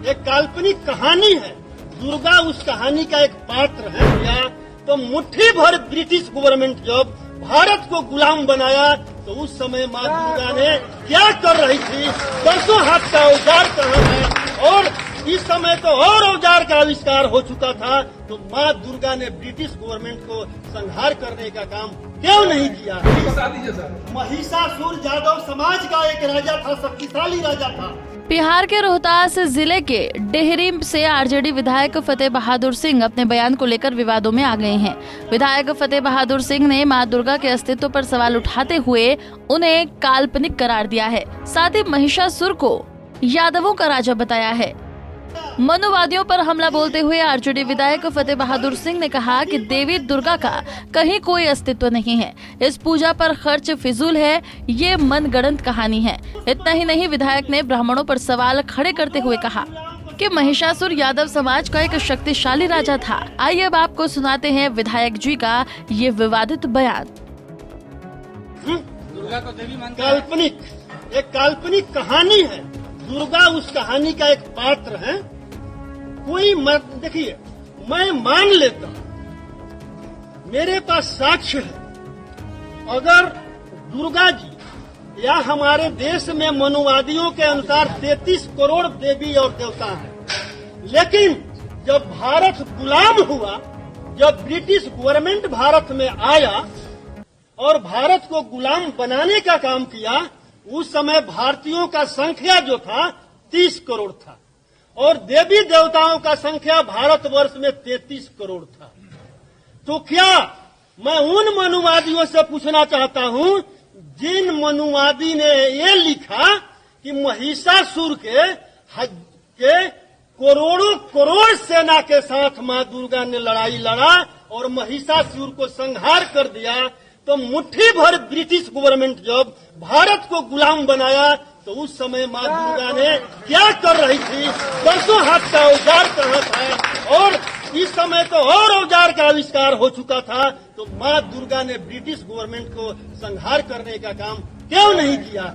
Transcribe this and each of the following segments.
एक काल्पनिक कहानी है। दुर्गा उस कहानी का एक पात्र है। या तो मुट्ठी भर ब्रिटिश गवर्नमेंट जब भारत को गुलाम बनाया तो उस समय माँ दुर्गा ने क्या कर रही थी? दसों हाथ का औजार कहाँ है? और इस समय तो और औजार का आविष्कार हो चुका था। तो माँ दुर्गा ने ब्रिटिश गवर्नमेंट को संहार करने का काम क्यों नहीं किया? महिषासुर यादव समाज का एक राजा था, शक्तिशाली राजा था। बिहार के रोहतास जिले के डेहरी से आरजेडी विधायक फतेह बहादुर सिंह अपने बयान को लेकर विवादों में आ गए हैं। विधायक फतेह बहादुर सिंह ने मां दुर्गा के अस्तित्व पर सवाल उठाते हुए उन्हें काल्पनिक करार दिया है। साथ ही महिषासुर को यादवों का राजा बताया है। मनुवादियों पर हमला बोलते हुए आरजेडी विधायक फतेह बहादुर सिंह ने कहा कि देवी दुर्गा का कहीं कोई अस्तित्व नहीं है। इस पूजा पर खर्च फिजूल है, ये मनगढ़ंत कहानी है। इतना ही नहीं, विधायक ने ब्राह्मणों पर सवाल खड़े करते हुए कहा कि महिषासुर यादव समाज का एक शक्तिशाली राजा था। आइए अब आपको सुनाते हैं विधायक जी का ये विवादित बयान। दुर्गा को देवी एक काल्पनिक कहानी है। दुर्गा उस कहानी का एक पात्र है। देखिए, मैं मान लेता हूं, मेरे पास साक्ष्य है। अगर दुर्गा जी या हमारे देश में मनुवादियों के अनुसार 33 करोड़ देवी और देवता हैं, लेकिन जब भारत गुलाम हुआ, जब ब्रिटिश गवर्नमेंट भारत में आया और भारत को गुलाम बनाने का काम किया, उस समय भारतीयों का संख्या जो था 30 करोड़ था और देवी देवताओं का संख्या भारतवर्ष में 33 करोड़ था। तो क्या मैं उन मनुवादियों से पूछना चाहता हूं जिन मनुवादी ने ये लिखा कि महिषासुर के करोड़ों करोड़ सेना के साथ मां दुर्गा ने लड़ाई लड़ा और महिषासुर को संहार कर दिया, तो मुट्ठी भर ब्रिटिश गवर्नमेंट जब भारत को गुलाम बनाया तो उस समय माँ दुर्गा ने क्या कर रही थी? दसों हाथ का औजार कहाँ था? और इस समय तो और औजार का आविष्कार हो चुका था। तो माँ दुर्गा ने ब्रिटिश गवर्नमेंट को संहार करने का काम क्यों नहीं किया?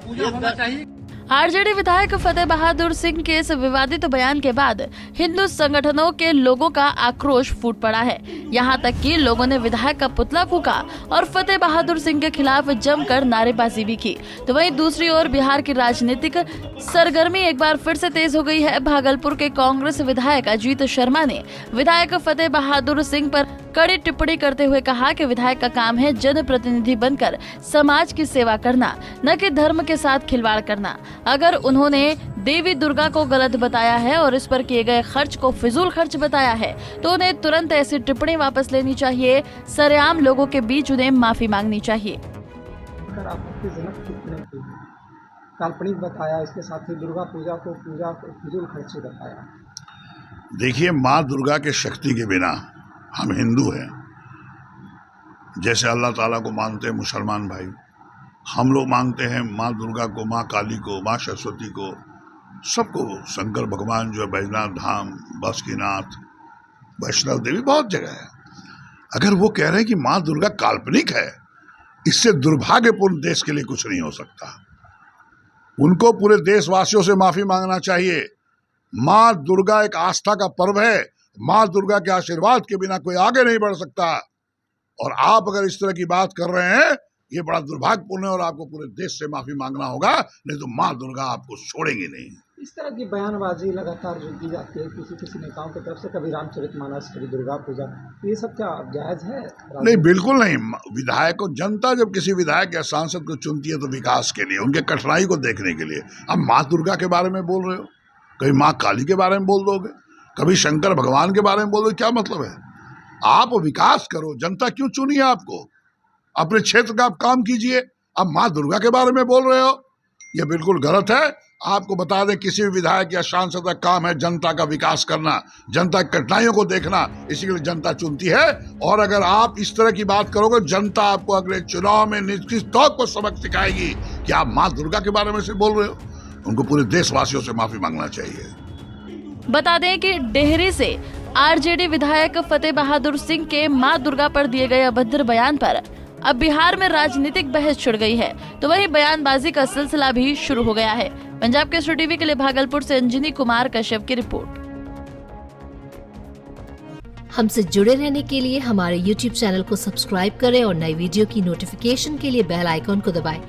आरजेडी विधायक फतेह बहादुर सिंह के इस विवादित बयान के बाद हिंदू संगठनों के लोगों का आक्रोश फूट पड़ा है। यहां तक कि लोगों ने विधायक का पुतला फूंका और फतेह बहादुर सिंह के खिलाफ जमकर नारेबाजी भी की। तो वहीं दूसरी ओर बिहार की राजनीतिक सरगर्मी एक बार फिर से तेज हो गई है। भागलपुर के कांग्रेस विधायक अजीत शर्मा ने विधायक फतेह बहादुर सिंह पर कड़ी टिप्पणी करते हुए कहा कि विधायक का काम है जनप्रतिनिधि बनकर समाज की सेवा करना, न कि धर्म के साथ खिलवाड़ करना। अगर उन्होंने देवी दुर्गा को गलत बताया है और इस पर किए गए खर्च को फिजूल खर्च बताया है तो उन्हें तुरंत ऐसी टिप्पणी वापस लेनी चाहिए। सरेआम लोगों के बीच उन्हें माफी मांगनी चाहिए। काल्पनिक बताया, इसके साथ ही दुर्गा पूजा को फिजूल खर्च बताया। देखिए, माँ दुर्गा के शक्ति के बिना हम हिंदू हैं, जैसे अल्लाह ताला को मानते हैं मुसलमान भाई, हम लोग मानते हैं माँ दुर्गा को, माँ काली को, माँ सरस्वती को, सबको। शंकर भगवान जो है बैजनाथ धाम, बासुकीनाथ, वैष्णव देवी, बहुत जगह है। अगर वो कह रहे हैं कि माँ दुर्गा काल्पनिक है, इससे दुर्भाग्यपूर्ण देश के लिए कुछ नहीं हो सकता। उनको पूरे देशवासियों से माफी मांगना चाहिए। माँ दुर्गा एक आस्था का पर्व है। माँ दुर्गा के आशीर्वाद के बिना कोई आगे नहीं बढ़ सकता। और आप अगर इस तरह की बात कर रहे हैं, ये बड़ा दुर्भाग्यपूर्ण है और आपको पूरे देश से माफी मांगना होगा, नहीं तो माँ दुर्गा आपको छोड़ेंगी नहीं। इस तरह की बयानबाजी लगातार जो की जाती है किसी नेताओं की तरफ से, कभी रामचरितमानस, कभी दुर्गा पूजा, ये सब क्या जायज है? नहीं, बिल्कुल नहीं। विधायक को, जनता जब किसी विधायक या सांसद को चुनती है तो विकास के लिए, उनके कठिनाई को देखने के लिए। अब माँ दुर्गा के बारे में बोल रहे हो, कभी माँ काली के बारे में बोल दोगे, कभी शंकर भगवान के बारे में बोल दो, क्या मतलब है? आप विकास करो, जनता क्यों चुनी है आपको? अपने क्षेत्र का आप काम कीजिए। अब माँ दुर्गा के बारे में बोल रहे हो, यह बिल्कुल गलत है। आपको बता दें, किसी भी विधायक या सांसद का काम है जनता का विकास करना, जनता की कठिनाइयों को देखना, इसी के लिए जनता चुनती है। और अगर आप इस तरह की बात करोगे, जनता आपको अगले चुनाव में निश्चित तौर पर सबक सिखाएगी कि आप माँ दुर्गा के बारे में से बोल रहे हो। उनको पूरे देशवासियों से माफी मांगना चाहिए। बता दें कि डेहरी से आरजेडी विधायक फतेह बहादुर सिंह के मां दुर्गा पर दिए गए अभद्र बयान पर अब बिहार में राजनीतिक बहस छिड़ गई है। तो वही बयानबाजी का सिलसिला भी शुरू हो गया है। पंजाब केसरी टीवी के लिए भागलपुर से अंजनी कुमार कश्यप की रिपोर्ट। हमसे जुड़े रहने के लिए हमारे YouTube चैनल को सब्सक्राइब करें और नई वीडियो की नोटिफिकेशन के लिए बेल आइकॉन को दबाएं।